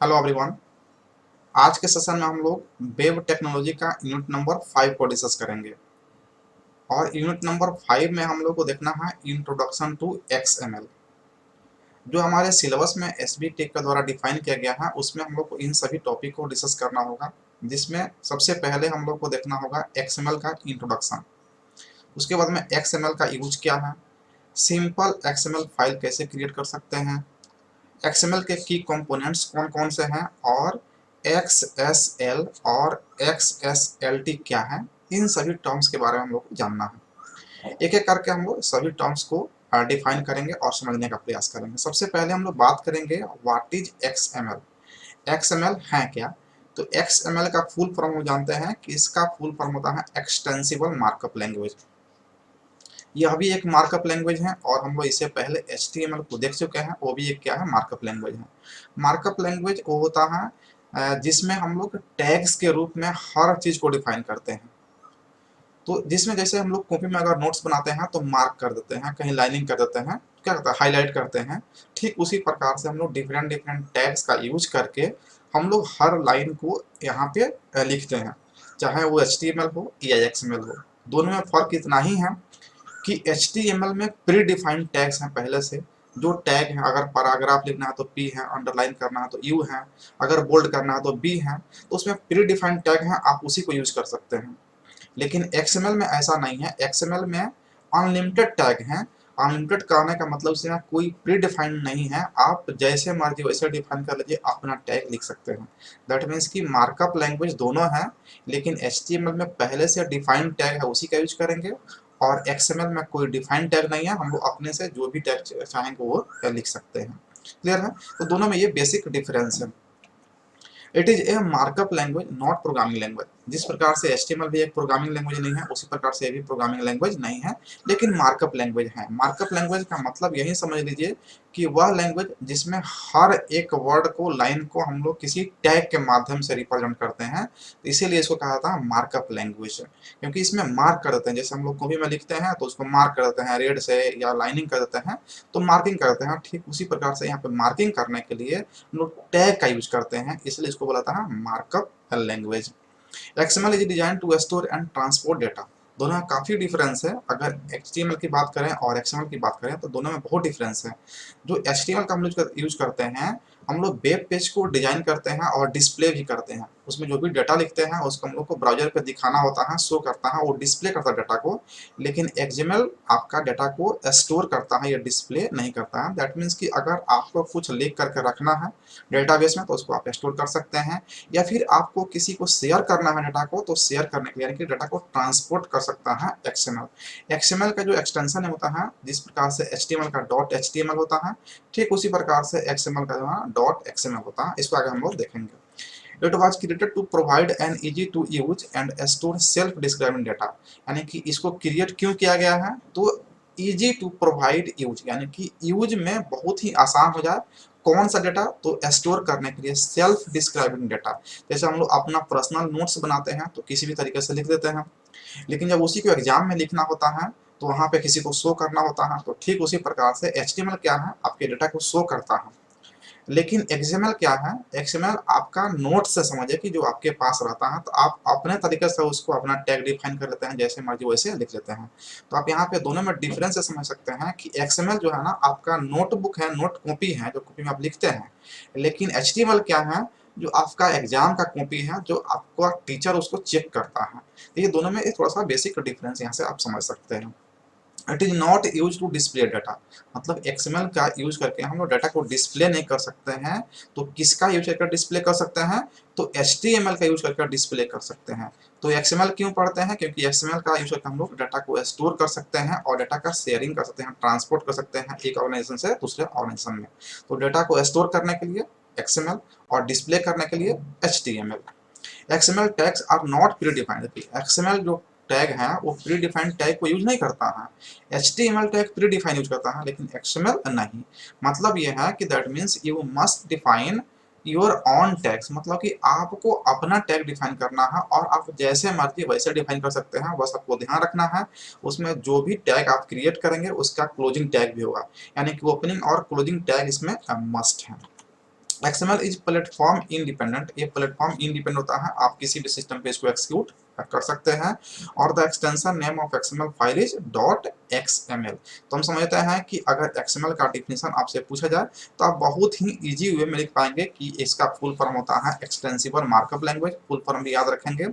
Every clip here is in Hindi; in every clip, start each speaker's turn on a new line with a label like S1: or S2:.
S1: Hello everyone. आज के सेशन में हम लोग वेब टेक्नोलॉजी का यूनिट नंबर 5 को डिस्कस करेंगे और यूनिट नंबर 5 में हम लोग को देखना है इंट्रोडक्शन टू एक्सएमएल। जो हमारे सिलेबस में एसबी टेक के द्वारा डिफाइन किया गया है उसमें हम लोग को इन सभी टॉपिक को डिस्कस करना होगा, जिसमें सबसे पहले हम लोग को देखना होगा एक्सएमएल का इंट्रोडक्शन। उसके बाद में एक्सएमएल का यूज क्या है, सिंपल एक्सएमएल फाइल कैसे क्रिएट कर सकते हैं, एक्सएमएल के की कंपोनेंट्स कौन कौन से हैं और XSL और XSLT क्या है। इन सभी टर्म्स के बारे में हम लोग को जानना है। एक एक करके हम लोग सभी टर्म्स को डिफाइन करेंगे और समझने का प्रयास करेंगे। सबसे पहले हम लोग बात करेंगे व्हाट इज XML। XML है क्या? तो XML का फुल फॉर्म हम जानते हैं कि इसका फुल फॉर्म होता है एक्सटेंसिबल मार्कअप लैंग्वेज। यह भी एक मार्कअप लैंग्वेज है और हम लोग इससे पहले HTML को देख चुके हैं, वो भी एक क्या है, मार्कअप लैंग्वेज है। मार्कअप लैंग्वेज वो होता है जिसमें हम लोग टैग्स के रूप में हर चीज को डिफाइन करते हैं। तो जिसमें जैसे हम लोग कॉपी में अगर नोट्स बनाते हैं तो मार्क कर देते हैं, कहीं लाइनिंग कर देते हैं, क्या करते हैं, हाईलाइट करते हैं। ठीक उसी प्रकार से हम लोग डिफरेंट डिफरेंट टैग्स का यूज करके हम लोग हर लाइन को यहाँ पे लिखते हैं, चाहे वो HTML हो या XML हो। दोनों में फर्क इतना ही है कि HTML में प्री डिफाइंड टैग्स हैं पहले से। जो टैग है, अगर पैराग्राफ लिखना है तो P है, अंडरलाइन करना है तो U है, अगर बोल्ड करना है तो B है, तो उसमें प्री डिफाइंड टैग है, आप उसी को यूज कर सकते हैं। लेकिन XML में ऐसा नहीं है। XML में अनलिमिटेड टैग हैं। अनलिमिटेड कहने का मतलब इसमें कोई प्री डिफाइंड नहीं है, आप जैसे मर्जी वैसे डिफाइन कर लीजिए, अपना टैग लिख सकते हैं। दैट मीन्स कि मार्कअप लैंग्वेज दोनों है, लेकिन HTML में पहले से डिफाइंड टैग है उसी का यूज करेंगे और XML में कोई डिफाइंड टैग नहीं है, हम लोग अपने से जो भी टैग चाहेंगे वो लिख सकते हैं। क्लियर है? तो दोनों में ये बेसिक डिफरेंस है। It is a markup language not programming language. जिस प्रकार से HTML भी एक प्रोग्रामिंग लैंग्वेज नहीं है, उसी प्रकार से ये भी प्रोग्रामिंग लैंग्वेज नहीं है, लेकिन मार्कअप लैंग्वेज है। मार्कअप लैंग्वेज का मतलब यही समझ लीजिए कि वह लैंग्वेज जिसमें हर एक वर्ड को, लाइन को हम लोग किसी टैग के माध्यम से रिप्रेजेंट करते हैं, तो इसीलिए इसको कहा जाता है मार्कअप लैंग्वेज। क्योंकि इसमें मार्क कर देते हैं, जैसे हम लोग कॉपी में लिखते हैं तो उसको मार्क कर देते हैं रेड से या लाइनिंग कर देते हैं तो मार्किंग करते हैं। ठीक उसी प्रकार से यहाँ पे मार्किंग करने के लिए हम लोग टैग का यूज करते हैं, इसलिए इसको बोला था markup language. XML is design to store and transport data. दोनों में काफी डिफरेंस है। अगर HTML की बात करें और XML की बात करें तो दोनों में बहुत डिफरेंस है। जो HTML का हम लोग यूज करते हैं, हम लोग वेब पेज को डिजाइन करते हैं और डिस्प्ले भी करते हैं। उसमें जो भी डाटा लिखते हैं उसको हम लोग को ब्राउजर पे दिखाना होता है, शो करता है, वो डिस्प्ले करता है डाटा को। लेकिन XML आपका डाटा को स्टोर करता है, या डिस्प्ले नहीं करता है। दैट मीन्स कि अगर आपको कुछ लिख करके रखना है डेटाबेस में तो उसको आप स्टोर कर सकते हैं, या फिर आपको किसी को शेयर करना है डाटा को, तो शेयर करने के लिए यानी कि डाटा को ट्रांसपोर्ट कर सकता है XML का जो एक्सटेंशन होता है, जिस प्रकार से HTML का .html होता है, ठीक उसी प्रकार से XML का जो है .xml होता है। इसको आगे हम लोग देखेंगे। It was created to provide an easy to use and store self describing data। यानी कि इसको क्रिएट क्यों किया गया है, तो इजी टू प्रोवाइड यूज, यानी कि यूज में बहुत ही आसान हो जाए। कौन सा डेटा? तो स्टोर करने के लिए सेल्फ डिस्क्राइबिंग डेटा। जैसे हम लोग अपना पर्सनल नोट्स बनाते हैं तो किसी भी तरीके से लिख देते हैं, लेकिन जब उसी को एग्जाम में लिखना होता है तो वहां पे किसी को शो करना होता है। तो ठीक उसी प्रकार से HTML क्या है, आपके डेटा को शो करता है। लेकिन XML क्या है, XML आपका नोट से समझिए कि जो आपके पास रहता है, तो आप अपने तरीके से उसको अपना टैग डिफाइन कर लेते हैं, जैसे मर्जी वैसे लिख लेते हैं। तो आप यहाँ पे दोनों में डिफरेंस से समझ सकते हैं कि XML जो है ना, आपका नोटबुक है, नोट कॉपी है, जो कॉपी में आप लिखते हैं। लेकिन HTML क्या है, जो आपका एग्जाम का कॉपी है, जो आपका टीचर उसको चेक करता है। तो ये दोनों में एक थोड़ा सा बेसिक डिफरेंस यहाँ से आप समझ सकते हैं। It is not use to display data. मतलब XML का यूज करके हम लोग डाटा को डिस्प्ले नहीं कर सकते हैं। तो किसका यूज करके डिस्प्ले कर सकते हैं, तो HTML का यूज करके डिस्प्ले कर सकते हैं। तो XML क्यों पढ़ते हैं, क्योंकि XML का यूज करके हम लोग डाटा को स्टोर कर सकते हैं और डाटा का शेयरिंग कर सकते हैं, ट्रांसपोर्ट कर सकते हैं एक ऑर्गेनाइजेशन से दूसरे ऑर्गेनाइजेशन में। तो डाटा को स्टोर करने के लिए XML और डिस्प्ले करने के लिए HTML। XML tags are not predefined. XML जो टैग है वो प्री डिफाइंड टैग को यूज नहीं करता है। HTML tag predefine use करता है, लेकिन XML नहीं। मतलब ये है कि that means you must define your own tags. मतलब कि आपको अपना टैग डिफाइन करना है और आप जैसे मर्जी वैसे डिफाइन कर सकते हैं। बस आपको ध्यान रखना है उसमें जो भी टैग आप क्रिएट करेंगे उसका क्लोजिंग टैग भी होगा, यानी कि ओपनिंग और क्लोजिंग टैग इसमें मस्ट है। XML इज प्लेटफॉर्म इंडिपेंडेंट, ये प्लेटफॉर्म इंडिपेंडेंट होता है, आप किसी भी सिस्टम पे इसको एक्सिक्यूट कर सकते हैं। और the extension name of XML file is .xml। तो हम समझते हैं कि अगर XML का डिफिनेशन आपसे पूछा जाए तो आप बहुत ही इजी वे में लिख पाएंगे कि इसका फुल फॉर्म होता है extensible markup language, full form भी याद रखेंगे।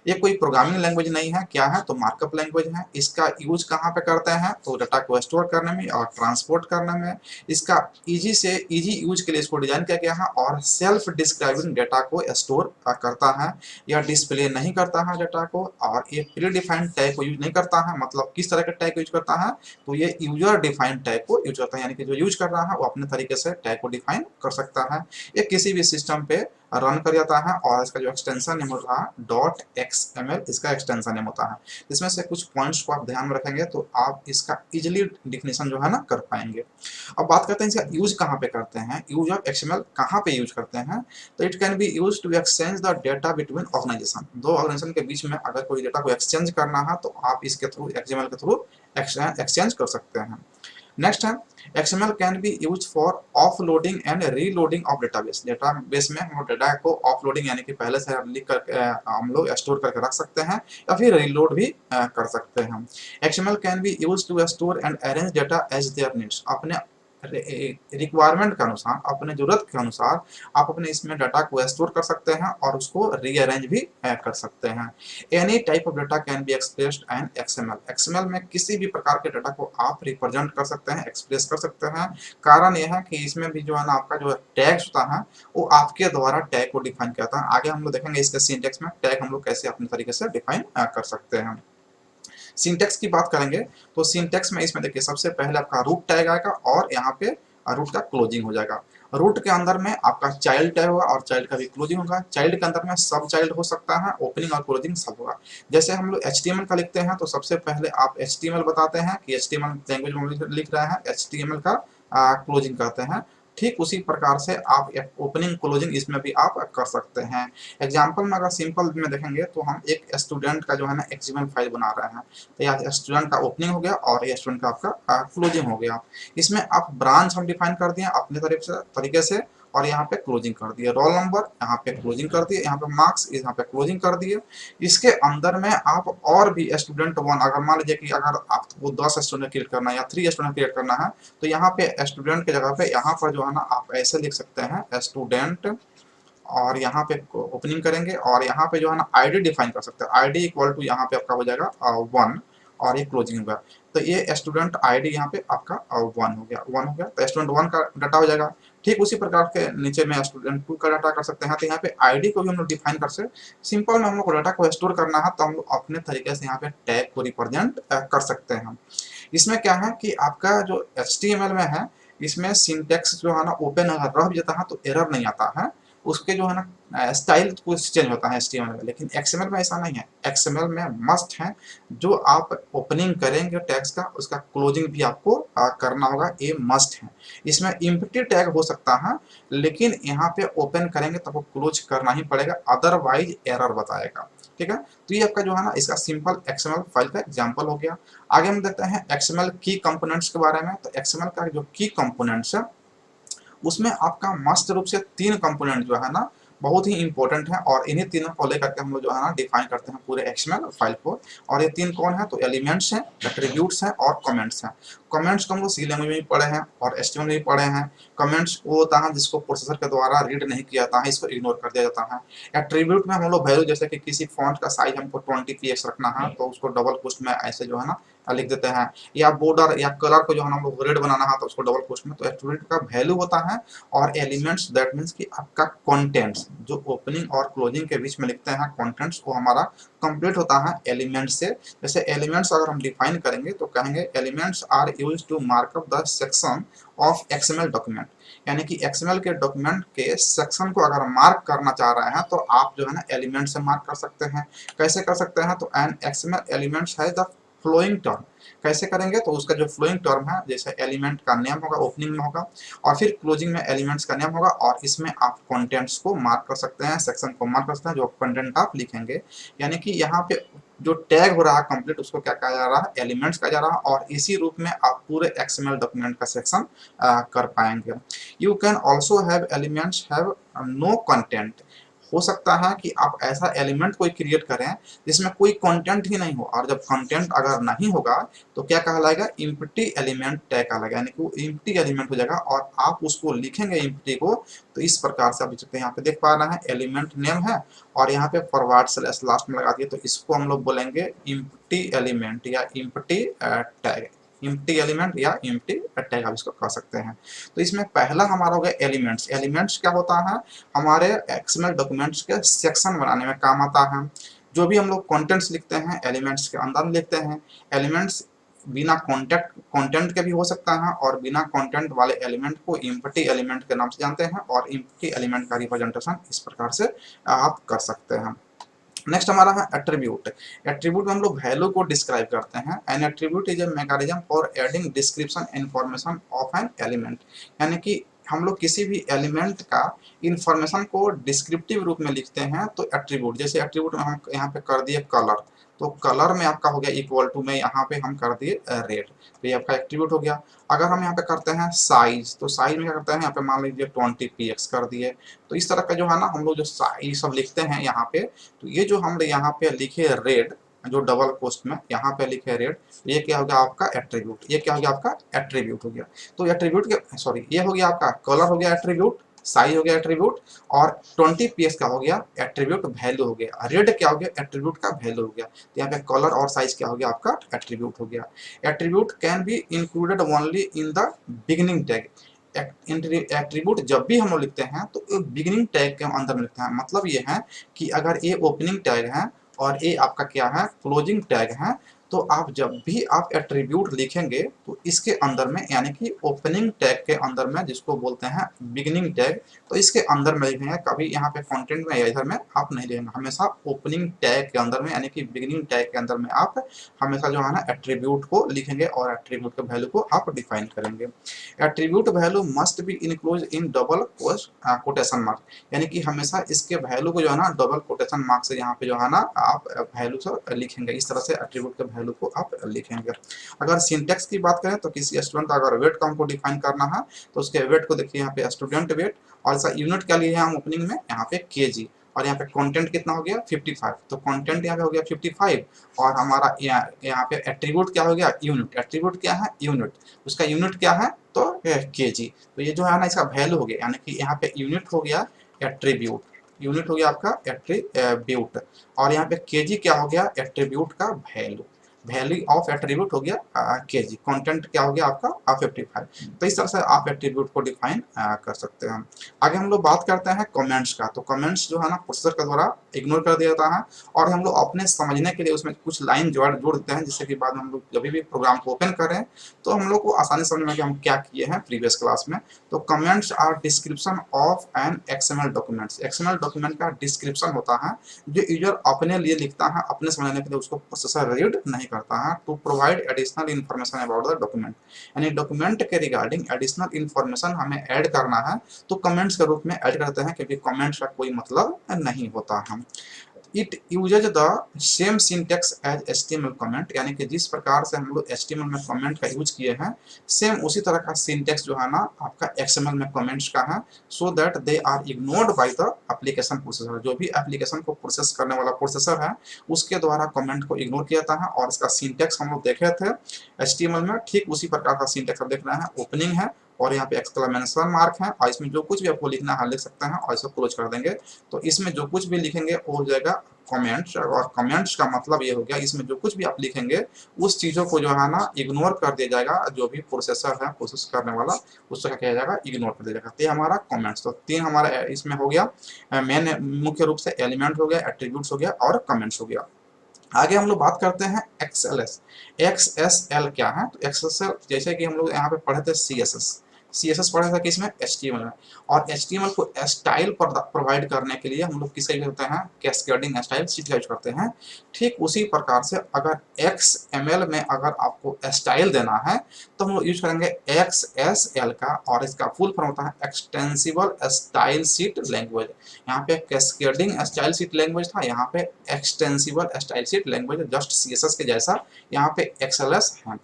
S1: ये कोई प्रोग्रामिंग लैंग्वेज नहीं है, क्या है तो मार्कअप लैंग्वेज है। इसका यूज कहाँ पे करते हैं तो डाटा को स्टोर करने में और ट्रांसपोर्ट करने में। इसका इजी यूज के लिए इसको डिजाइन किया गया है और सेल्फ डिस्क्राइबिंग डेटा को स्टोर करता है या डिस्प्ले नहीं करता है डेटा को। और ये प्री डिफाइंड टैग को यूज नहीं करता है, मतलब किस तरह के टैग को यूज करता है तो ये यूजर डिफाइंड टैग को यूज करता है, यानी कि जो यूज कर रहा है वो अपने तरीके से टैग को डिफाइन कर सकता है। ये किसी भी सिस्टम पे रन कर जाता है और इसका जो एक्सटेंशन नेम होता है .xml इसका एक्सटेंशन नेम होता है। इसमें से कुछ पॉइंट्स को आप ध्यान में रखेंगे तो आप इसका इजिली डिफिनेशन जो है ना कर पाएंगे। अब बात करते हैं इसका यूज कहाँ पे करते हैं, यूज ऑफ XML कहाँ पे यूज करते हैं। तो it can be use to exchange the data between organization, दो ऑर्गेनाइजेशन के बीच में अगर कोई डेटा को एक्सचेंज करना है तो आप इसके थ्रू XML के थ्रू एक्सचेंज कर सकते हैं। नेक्स्ट है XML can be use for offloading and reloading of database. Database में हम लोग डेटा को ऑफलोडिंग यानी कि पहले से लिख कर हम लोग स्टोर करके रख सकते हैं या फिर रीलोड भी कर सकते हैं। XML can be use to store and arrange data as their needs, अपने रिक्वायरमेंट के अनुसार, अपने जरूरत के अनुसार आप अपने इसमें डाटा को स्टोर कर सकते हैं और उसको रीअरेंज भी कर सकते हैं। Any type of data can be expressed and XML, XML में किसी भी प्रकार के डाटा को आप रिप्रेजेंट कर सकते हैं, एक्सप्रेस कर सकते हैं। कारण यह है कि इसमें भी जो है ना आपका जो टैग्स होता है वो आपके द्वारा टैग को डिफाइन किया था। आगे हम लोग देखेंगे इसके सिंटेक्स में टैग हम लोग कैसे अपने तरीके से डिफाइन कर सकते हैं। सिंटेक्स की बात करेंगे तो सिंटेक्स में इसमें देखिए सबसे पहले आपका रूट टैग आएगा और यहाँ पे रूट का क्लोजिंग हो जाएगा। रूट के अंदर में आपका चाइल्ड टैग होगा और चाइल्ड का भी क्लोजिंग होगा। चाइल्ड के अंदर में सब चाइल्ड हो सकता है, ओपनिंग और क्लोजिंग सब होगा। जैसे हम लोग HTML का लिखते हैं तो सबसे पहले आप HTML बताते हैं कि HTML लैंग्वेज में लिख रहा है, HTML का क्लोजिंग कहते हैं। ठीक उसी प्रकार से आप ओपनिंग क्लोजिंग इसमें भी आप कर सकते हैं। एग्जाम्पल में अगर सिंपल में देखेंगे तो हम एक स्टूडेंट का जो है ना XML फाइल बना रहे हैं, तो यहाँ स्टूडेंट का ओपनिंग हो गया और ये स्टूडेंट का आपका क्लोजिंग हो गया। इसमें आप ब्रांच हम डिफाइन कर दिए अपने तरीके से और यहाँ पे क्लोजिंग कर दिए, रोल नंबर यहाँ पे क्लोजिंग कर दिए, यहाँ पे मार्क्स यहाँ पे क्लोजिंग कर दिए। इसके अंदर में आप और भी स्टूडेंट वन, अगर मान लीजिए कि अगर आपको 10 स्टूडेंट क्रिएट करना है या 3 स्टूडेंट क्रिएट करना है तो यहाँ पे स्टूडेंट की जगह पे यहाँ पर जो है ना आप ऐसे लिख सकते हैं स्टूडेंट और यहाँ पे ओपनिंग करेंगे और यहाँ पे जो है ना आईडी डिफाइन कर सकते हैं। आईडी इक्वल टू यहाँ पे आपका हो जाएगा 1 और ये क्लोजिंग होगा तो ये स्टूडेंट आईडी यहाँ पे आपका 1 हो गया तो स्टूडेंट 1 का डाटा हो जाएगा। ठीक उसी प्रकार के नीचे में स्टूडेंट 2 का डाटा कर सकते हैं। तो यहाँ पे आईडी को भी हम लोग डिफाइन कर सकते। सिंपल में हम लोग को डाटा को स्टोर करना है तो हम लोग अपने तरीके से यहाँ पे टैग को रिप्रेजेंट कर सकते हैं। इसमें क्या है कि आपका जो HTML में है इसमें सिंटेक्स जो है ना ओपन अगर रह भी जाता है तो एरर नहीं आता है, उसके जो है ना स्टाइल कुछ चेंज होता है HTML में, लेकिन XML में ऐसा नहीं है। XML में मस्ट है जो आप ओपनिंग करेंगे टैग्स का उसका क्लोजिंग भी आपको करना होगा, ये मस्ट है। इसमें एम्प्टी टैग हो सकता है लेकिन यहाँ पे ओपन करेंगे तो वो क्लोज करना ही पड़ेगा, अदरवाइज एरर बताएगा। ठीक है, तो ये आपका जो है ना इसका सिंपल XML फाइल का एग्जांपल हो गया। आगे हम देखते हैं XML की कंपोनेंट्स के बारे में। तो XML का जो की कंपोनेंट्स है उसमें आपका मस्त रूप से 3 कंपोनेंट जो है ना बहुत ही इंपॉर्टेंट है और इन्हीं तीनों को लेकर के हम लोग जो है ना डिफाइन करते हैं पूरे XML फाइल को। और ये 3 कौन है तो एलिमेंट्स हैं, एट्रीब्यूट्स हैं और कमेंट्स हैं। कमेंट्स को हम लोग सी लैंग्वेज में भी पढ़े हैं और HTML में भी पढ़े हैं। कमेंट्स वो होता है जिसको प्रोसेसर के द्वारा रीड नहीं किया जाता है, इसको इग्नोर कर दिया जाता है। एट्रीब्यूट में हम लोग वैल्यू जैसे कि किसी फॉन्ट का साइज हमको 20 px रखना है तो उसको डबल कोष्ठ में ऐसे जो है ना लिख देते हैं, या बॉर्डर या कलर को जो है हम लोग रेड बनाना है तो उसको डबल कोष्ठ में। तो एट्रीब्यूट का वैल्यू होता है और एलिमेंट्स दैट मीन्स कि आपका कंटेंट्स जो ओपनिंग और क्लोजिंग के बीच में लिखते हैं कंटेंट्स वो हमारा कंप्लीट होता है एलिमेंट्स से। जैसे एलिमेंट्स अगर हम डिफाइन करेंगे तो कहेंगे elements are used to mark up the section of XML document, यानी कि XML के डॉक्यूमेंट के सेक्शन को अगर मार्क करना चाह रहे हैं तो आप जो है ना एलिमेंट से मार्क कर सकते हैं। कैसे कर सकते हैं तो एन XML एलिमेंट्स है द फ्लोइंग टर्म। कैसे करेंगे तो उसका जो फ्लोइंग टर्म है जैसे एलिमेंट का नेम होगा ओपनिंग में होगा और फिर क्लोजिंग में एलिमेंट्स का नेम होगा और इसमें आप कंटेंट्स को मार्क कर सकते हैं, सेक्शन को मार्क कर सकते हैं जो कंटेंट आप लिखेंगे। यानी कि यहाँ पे जो टैग हो रहा है कंप्लीट उसको क्या कहा जा रहा है, एलिमेंट्स कहा जा रहा है, और इसी रूप में आप पूरे XML डॉक्यूमेंट का सेक्शन कर पाएंगे। You can also have elements have no content. हो सकता है कि आप ऐसा एलिमेंट कोई क्रिएट करें जिसमें कोई कंटेंट ही नहीं हो, और जब कंटेंट अगर नहीं होगा तो क्या कहलाएगा, इम्प्टी एलिमेंट टैग कहलाएगा, यानी कि वो इम्प्टी एलिमेंट हो जाएगा और आप उसको लिखेंगे इम्प्टी को। तो इस प्रकार से आप देख सकते हैं, यहाँ पे देख पा रहे हैं एलिमेंट नेम है और यहाँ पे फॉरवर्ड स्लैश लास्ट में लगा दिए, तो इसको हम लोग बोलेंगे इम्प्टी एलिमेंट या इम्प्टी टैग, इम्प्टी एलिमेंट या इम्प्टी टैग आप इसको कह सकते हैं। तो इसमें पहला हमारा हो गया एलिमेंट्स। एलिमेंट्स क्या होता है, हमारे एक्सएमएल डॉक्यूमेंट्स के सेक्शन बनाने में काम आता है। जो भी हम लोग कंटेंट्स लिखते हैं एलिमेंट्स के अंदर लिखते हैं। एलिमेंट्स बिना कंटेंट के भी हो सकता है और बिना कंटेंट वाले एलिमेंट को इम्प्टी एलिमेंट के नाम से जानते हैं, और इम्प्टी एलिमेंट का रिप्रेजेंटेशन इस प्रकार से आप कर सकते हैं। नेक्स्ट हमारा है एट्रीब्यूट। एट्रीब्यूट में हम लोग वैल्यू को डिस्क्राइब करते हैं। N attribute is a mechanism for adding description information of an element, यानी कि हम लोग किसी भी एलिमेंट का इंफॉर्मेशन को डिस्क्रिप्टिव रूप में लिखते हैं तो एट्रीब्यूट, जैसे एट्रीब्यूट में हम यहाँ पे कर दिए कलर, तो कलर में आपका हो गया इक्वल टू में यहाँ पे हम कर दिए रेड, तो ये आपका एट्रीब्यूट हो गया। अगर हम यहाँ पे करते हैं साइज, तो साइज में क्या करते हैं, यहाँ पे मान लीजिए 20px कर दिए। तो इस तरह का जो है ना हम लोग जो साइज सब लिखते हैं यहाँ पे, तो ये जो हम यहाँ पे लिखे रेड, जो डबल कोस्ट में यहाँ पे लिखे रेड, ये क्या हो गया आपका एट्रीब्यूट, ये क्या हो गया आपका एट्रीब्यूट हो गया। तो एट्रीब्यूट के सॉरी ये हो गया आपका कलर हो गया एट्रीब्यूट, साइज हो गया एट्रीब्यूट, और 20px का हो गया एट्रीब्यूट वैल्यू हो गया, रेड क्या हो गया एट्रीब्यूट का वैल्यू हो गया। तो यहाँ पे कलर और साइज क्या हो गया आपका एट्रीब्यूट हो गया। Attribute can be included only in the beginning tag. Attribute जब भी हम लोग लिखते हैं तो बिगिनिंग टैग के अंदर में लिखते हैं, मतलब ये है कि अगर ये ओपनिंग टैग है और ये आपका क्या है क्लोजिंग टैग है, तो आप जब भी आप एट्रीब्यूट लिखेंगे तो इसके अंदर में, यानी कि ओपनिंग टैग के अंदर में जिसको बोलते हैं बिगिनिंग टैग, तो इसके अंदर में लिखेंगे, कभी यहाँ पे कंटेंट में या इधर में आप नहीं लिखेंगे, हमेशा ओपनिंग टैग के अंदर में यानी कि बिगिनिंग टैग के अंदर में आप हमेशा जो है ना एट्रीब्यूट को लिखेंगे और एट्रीब्यूट के वैल्यू को आप डिफाइन करेंगे। Attribute value must be enclose in double quotation mark, यानी कि हमेशा इसके वैल्यू को जो है ना डबल कोटेशन मार्क से यहाँ पे जो है ना आप वैल्यू से लिखेंगे, इस तरह से एट्रीब्यूट के वैल्यू को आप लिखेंगे। अगर सिंटेक्स की बात करें तो किसी स्टूडेंट का अगर वेट का हमको डिफाइन करना है तो उसके वेट को देखिए यहाँ पे स्टूडेंट वेट, और इसका यूनिट क्या लिए हम ओपनिंग में यहाँ पे केजी, और यहाँ पे कंटेंट कितना हो गया 55, तो कंटेंट यहाँ पे हो गया 55, और हमारा यहाँ पे एट्रीब्यूट क्या हो गया यूनिट, एट्रीब्यूट क्या है यूनिट, उसका यूनिट क्या है तो केजी। तो ये जो है ना इसका वैल्यू हो गया, यानी कि यहाँ पे यूनिट हो गया एट्रीब्यूट, यूनिट हो गया आपका एट्रीब्यूट, और यहाँ पे केजी क्या हो गया एट्रीब्यूट का वैल्यू, वैल्यू ऑफ एट्रीब्यूट हो गया केजी, कंटेंट क्या हो गया आपका 55। तो इस तरह से आप एट्रीब्यूट को डिफाइन कर सकते हैं। आगे हम लोग बात करते हैं कमेंट्स का। तो कमेंट्स जो है ना प्रोसेसर के द्वारा इग्नोर कर दिया जाता है, और हम लोग अपने समझने के लिए उसमें कुछ लाइन जोड़ देते हैं, जिससे कि बाद में हम लोग जब भी प्रोग्राम को ओपन करें तो हम लोग को आसानी समझ में कि हम क्या किए हैं प्रीवियस क्लास में। तो comments are description of an XML documents. XML document का डिस्क्रिप्शन होता है जो यूजर अपने लिए लिखता है, अपने समझने के लिए, उसको प्रोसेसर रीड नहीं करता है, to provide additional information about the document, यानी डॉक्यूमेंट के रिगार्डिंग एडिशनल इन्फॉर्मेशन हमें ऐड करना है तो कमेंट्स के रूप में ऐड करते हैं, क्योंकि कमेंट्स का कोई मतलब नहीं होता है। It uses the same syntax as HTML comment, यानी कि जिस प्रकार से हम लोग HTML में कमेंट का यूज किए हैं सेम उसी तरह का सिंटेक्स जो है ना आपका XML में कमेंट्स का है, so that they are ignored by the application processor. जो भी एप्लीकेशन को प्रोसेस करने वाला प्रोसेसर है उसके द्वारा कमेंट को इग्नोर किया जाता है, और इसका सिंटेक्स हम लोग देखे थे HTML में, ठीक उसी प्रकार का सिंटेक्स आप देख रहे हैं, ओपनिंग है और यहाँ पे एक्सक्लेमेशन मार्क है, और इसमें जो कुछ भी आपको लिखना है लिख सकते हैं, और इसे क्लोज कर देंगे तो इसमें जो कुछ भी लिखेंगे वो हो जाएगा कमेंट्स। और कमेंट्स का मतलब ये हो गया इसमें जो कुछ भी आप लिखेंगे उस चीज़ों को जो है ना इग्नोर कर दिया जाएगा, जो भी प्रोसेसर है प्रोसेस करने वाला उससे क्या किया जाएगा इग्नोर कर दिया जाएगा। तो ये हमारा कमेंट्स, तो तीन हमारा इसमें हो गया, मेन मुख्य रूप से एलिमेंट हो गया, एट्रीब्यूट्स हो गया और कमेंट्स हो गया। आगे हम लोग बात करते हैं XLS। XSL क्या है, तो XSL जैसे कि हम लोग यहाँ पे पढ़े थे CSS। CSS पढ़ा था किसमें, HTML में। और HTML को स्टाइल प्रोवाइड करने के लिए हम लोग किसका यूज करते हैं, कैस्केडिंग स्टाइल शीट का यूज करते हैं। ठीक उसी प्रकार से अगर XML में अगर आपको स्टाइल देना है तो हम लोग यूज करेंगे XSL का, और इसका फुल फॉर्म होता है एक्सटेंसिबल स्टाइल शीट लैंग्वेज। यहाँ पे कैस्केडिंग स्टाइल शीट लैंग्वेज था, यहाँ पे extensible style sheet language, just CSS के जैसा यहाँ पे XLS है।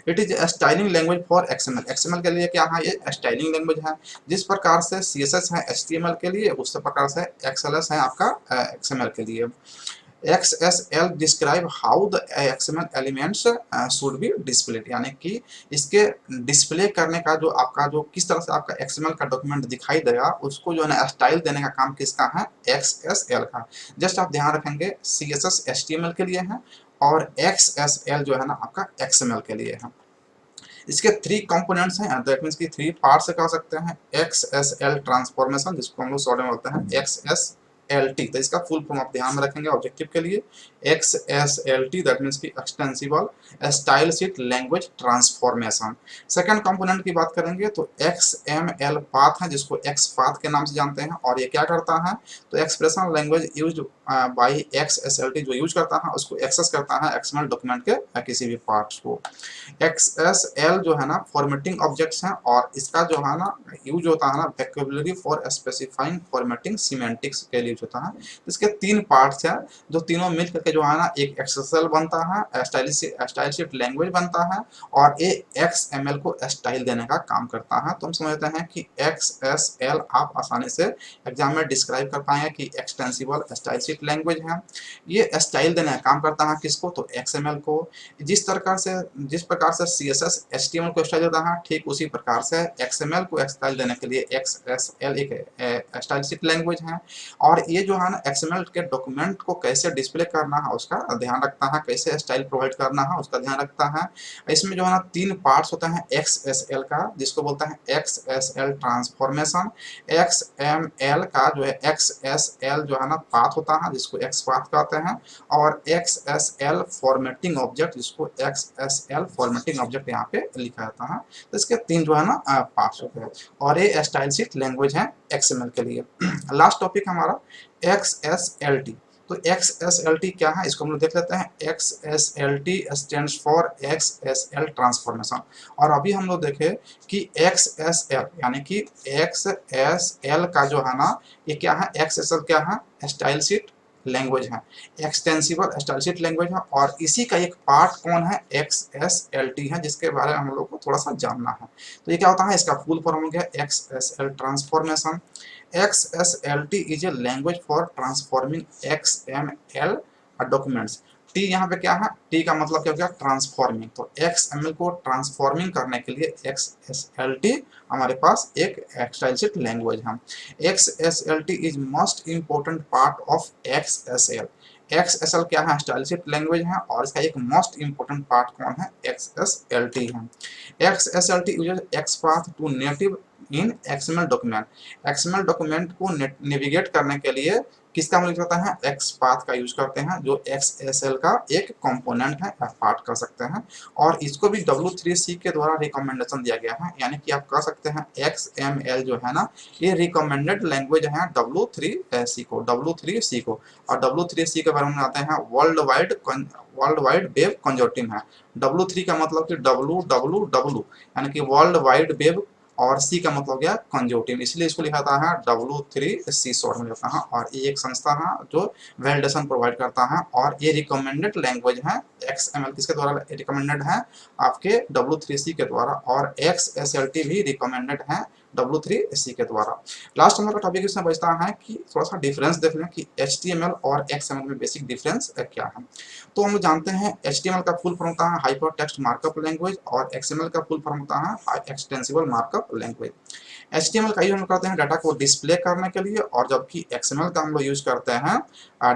S1: It is styling language for XML। XML के लिए क्या है, ये स्टाइलिंग लैंग्वेज है। जिस प्रकार से CSS है HTML के लिए, उस प्रकार से XLS है आपका XML के लिए। XSL describe how the XML elements should be displayed, यानी कि इसके डिस्प्ले करने का जो आपका जो किस तरह से आपका XML का डॉक्यूमेंट दिखाई देगा, उसको जो है ना स्टाइल देने का काम किसका है, XSL का। जस्ट आप ध्यान रखेंगे CSS HTML के लिए है और XSL जो है ना आपका XML के लिए है। इसके 3 कंपोनेंट्स हैं, दैट मींस कि 3 पार्ट्स कह सकते हैं। XSL ट्रांसफॉर्मेशन, जिसको हम लोग शॉर्ट में बोलते हैं XSLT, तो इसका फुल फॉर्म आप ध्यान में रखेंगे ऑब्जेक्टिव के लिए। XSLT दैट मींस कि extensible style sheet language transformation. Second component की बात करेंगे तो XML पाथ है, जिसको X पाथ के नाम से जानते हैं, और ये क्या करता है, तो expression language used by XSLT जो यूज करता है उसको एक्सेस करता है XML डॉक्यूमेंट के किसी भी पार्ट्स को। XSL जो है ना फॉर्मेटिंग ऑब्जेक्ट्स हैं, और इसका जो है ना यूज होता है ना vocabulary for specifying formatting semantics के लिए होता है। इसके 3 पार्ट्स हैं, जो तीनों मिल करके जो है ना एक XSL बनता है, स्टाइल शीट लैंग्वेज बनता है, और ये XML को स्टाइल देने का काम करता है। तो हम समझते हैं कि XSL आप आसानी से एग्जाम में डिस्क्राइब कर पाएंगे कि एक्सटेंसिबल स्टाइल शीट लैंग्वेज है। ये स्टाइल देने का काम करता है किसको, तो XML को। जिस प्रकार से CSS HTML को स्टाइल देता है, ठीक उसी प्रकार से XML को स्टाइल देने के लिए XSL एक स्टाइल शीट लैंग्वेज है। और ये जो है ना XML के डॉक्यूमेंट को कैसे डिस्प्ले करना है उसका ध्यान रखता है, कैसे स्टाइल प्रोवाइड करना है उसका ध्यान रखता है। इसमें जो है ना 3 पार्ट्स होता है XSL का, जिसको बोलता है XSL ट्रांसफॉर्मेशन। XML का जो है XSL जो है ना पाथ होता है, जिसको X पाथ कहते हैं, और XSL फॉर्मेटिंग ऑब्जेक्ट, जिसको XSL फॉर्मेटिंग ऑब्जेक्ट यहाँ पे लिखा जाता है। तो इसके 3 जो है ना पार्ट्स होते हैं, और ये स्टाइल शीट लैंग्वेज है XML के लिए। लास्ट टॉपिक हमारा XSLT। तो XSLT क्या है, इसको हम लोग देख लेते हैं। XSLT stands for XSL transformation. और अभी हम लोग देखें कि XSL यानी कि XSL का जो है ना ये क्या है, XSL क्या है, स्टाइल शीट लैंग्वेज है, एक्सटेंसिबल स्टाइल शीट लैंग्वेज है, और इसी का एक पार्ट कौन है, XSLT है, जिसके बारे में हम लोग को थोड़ा सा जानना है। तो ये क्या होता है, इसका फुल फॉर्म हो गया XSL transformation. XSLT is a language for transforming XML documents. T यहाँ पे क्या है, टी का मतलब क्या हो गया, ट्रांसफॉर्मिंग। तो XML को ट्रांसफॉर्मिंग करने के लिए XSLT हमारे पास एक स्टाइल शीट लैंग्वेज है। XSLT is most important part of XSL। XSL क्या है, स्टाइल शीट लैंग्वेज है, और इसका एक मोस्ट इंपोर्टेंट पार्ट कौन है, XSLT है। XSLT uses XPath to native in XML document. XML document को नेविगेट करने के लिए किसका यूज करता है, XPath का यूज करते हैं, जो XSL का एक कंपोनेंट है, पार्ट कर सकते हैं। और इसको भी W3C के द्वारा रिकमेंडेशन दिया गया है, यानी कि आप कह सकते हैं XML जो है ना ये रिकमेंडेड लैंग्वेज है W3C को। और W3C के बारे में आते हैं वर्ल्ड वाइड वेब कंजोर्टिम है। W3 का मतलब कि WWW यानी कि वर्ल्ड वाइड वेब, और सी का मतलब गया कंजोर्टिव, इसलिए इसको लिखा जाता है W3C शॉर्ट में लिखा है। और ये एक संस्था है जो वैलिडेशन प्रोवाइड करता है, और ये रिकमेंडेड लैंग्वेज है। XML किसके द्वारा रिकमेंडेड है, आपके W3C के द्वारा, और XSLT भी रिकमेंडेड है W3C के द्वारा। लास्ट नंबर का टॉपिक इसमें बचता है कि थोड़ा सा डिफरेंस देख लें कि HTML और XML में बेसिक डिफरेंस क्या है। तो हम जानते हैं HTML का फुल फॉर्म होता है हाइपर टेक्स्ट मार्कअप लैंग्वेज, और XML का फुल फॉर्म होता है एक्सटेंसिबल मार्कअप लैंग्वेज। HTML का यूज हम करते हैं डाटा को डिस्प्ले करने के लिए, और जबकि XML का हम लोग यूज करते हैं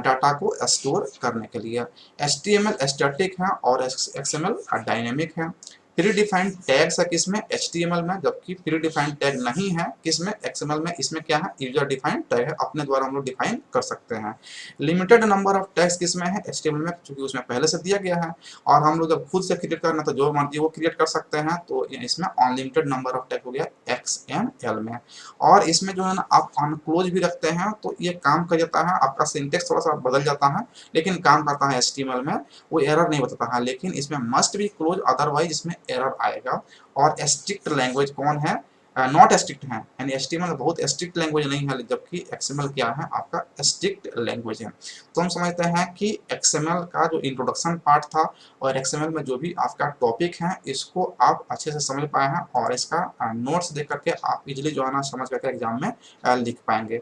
S1: डाटा को स्टोर करने के लिए। HTML स्टैटिक है और XML डायनेमिक है। प्री डिफाइंड टैग्स है किसमें, HTML में, जबकि प्री डिफाइंड टैग नहीं है किसमें, XML में। इसमें क्या है, यूजर डिफाइंड टैग है, अपने द्वारा हम लोग डिफाइन कर सकते हैं। लिमिटेड नंबर ऑफ टैग्स किसमें है, HTML में, क्योंकि उसमें पहले से दिया गया है। और हम लोग जब खुद से क्रिएट करना तो जो मर्जी वो क्रिएट कर सकते हैं, तो इसमें अनलिमिटेड नंबर ऑफ टैग हो गया XML में। और इसमें जो है ना आप अनक्लोज भी रखते हैं तो ये काम कर जाता है, आपका सिंटेक्स थोड़ा सा बदल जाता है लेकिन काम करता है HTML में, वो एरर नहीं बताता है। लेकिन इसमें मस्ट बी क्लोज, अदरवाइज इसमें एरर आएगा। और स्ट्रिक्ट लैंग्वेज कौन है, नॉट स्ट्रिक्ट है, यानी HTML बहुत स्ट्रिक्ट लैंग्वेज नहीं है, जबकि XML क्या है, आपका स्ट्रिक्ट लैंग्वेज है। तो हम समझते हैं कि XML का जो इंट्रोडक्शन पार्ट था और XML में जो भी आपका टॉपिक है, इसको आप अच्छे से समझ पाए हैं और इसका नोट्स देख करके आप इजीली जो है ना समझ करके एग्जाम में लिख पाएंगे।